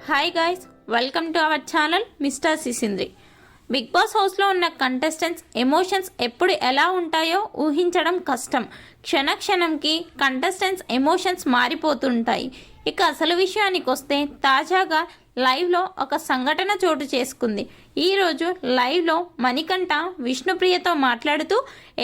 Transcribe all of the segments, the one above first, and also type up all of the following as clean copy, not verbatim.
Hi guys, welcome to our channel mister Sisindri. Big boss హౌస్లో ఉన్న contestants emotions ఎప్పుడు ఎలా ఉంటాయో ఊహించడం కష్టం. క్షణక్షణంకి కంటెస్టెంట్స్ ఎమోషన్స్ మారిపోతుంటాయి. ఇక అసలు విషయానికి వస్తే తాజాగా లైవ్లో ఒక సంఘటన చోటు చేసుకుంది. ఈరోజు లైవ్లో మణికంఠ విష్ణుప్రియతో మాట్లాడుతూ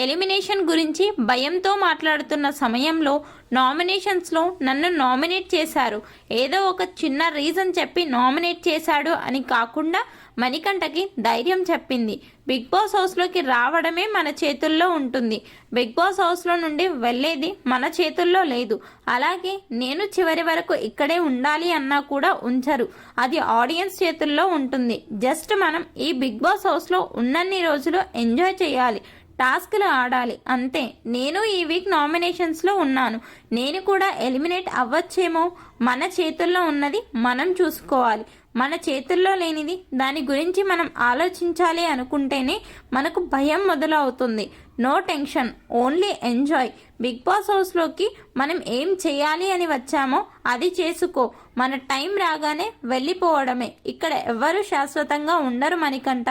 ఎలిమినేషన్ గురించి భయంతో మాట్లాడుతున్న సమయంలో నామినేషన్స్లో నన్ను నామినేట్ చేశారు, ఏదో ఒక చిన్న రీజన్ చెప్పి నామినేట్ చేశాడు అని కాకుండా మణికంఠకి ధైర్యం చెప్పింది. బిగ్ బాస్ హౌస్లోకి రావడమే మన చేతుల్లో ఉంటుంది, బిగ్ బాస్ హౌస్లో నుండి వెళ్ళేది మన చేతుల్లో లేదు. అలాగే నేను చివరి వరకు ఇక్కడే ఉండాలి అన్నా కూడా ఉంచరు, అది ఆడియన్స్ చేతుల్లో ఉంటుంది. జస్ట్ మనం ఈ బిగ్ బాస్ హౌస్లో ఉన్నన్ని రోజులు ఎంజాయ్ చేయాలి, టాస్క్లు ఆడాలి అంతే. నేను ఈ వీక్ నామినేషన్స్లో ఉన్నాను, నేను కూడా ఎలిమినేట్ అవ్వచ్చేమో. మన చేతుల్లో ఉన్నది మనం చూసుకోవాలి, మన చేతుల్లో లేనిది దాని గురించి మనం ఆలోచించాలి అనుకుంటేనే మనకు భయం మొదలవుతుంది. No tension, only enjoy. Big boss హౌస్లోకి మనం ఏం చేయాలి అని వచ్చామో అది చేసుకో, మన టైం రాగానే వెళ్ళిపోవడమే. ఇక్కడ ఎవరు శాశ్వతంగా ఉండరు మణికంఠ,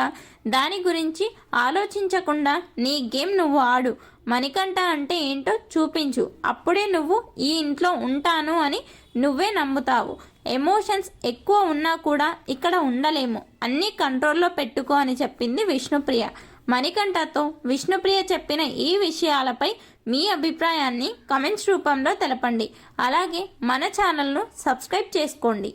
దాని గురించి ఆలోచించకుండా నీ గేమ్ నువ్వు ఆడు. మణికంఠ అంటే ఏంటో చూపించు, అప్పుడే నువ్వు ఈ ఇంట్లో ఉంటాను అని నువ్వే నమ్ముతావు. ఎమోషన్స్ ఎక్కువ ఉన్నా కూడా ఇక్కడ ఉండలేము, అన్నీ కంట్రోల్లో పెట్టుకో అని చెప్పింది విష్ణుప్రియ. మణికంఠతో విష్ణుప్రియ చెప్పిన ఈ విషయాలపై మీ అభిప్రాయాన్ని కమెంట్స్ రూపంలో తెలపండి. అలాగే మన ఛానల్ను సబ్స్క్రైబ్ చేసుకోండి.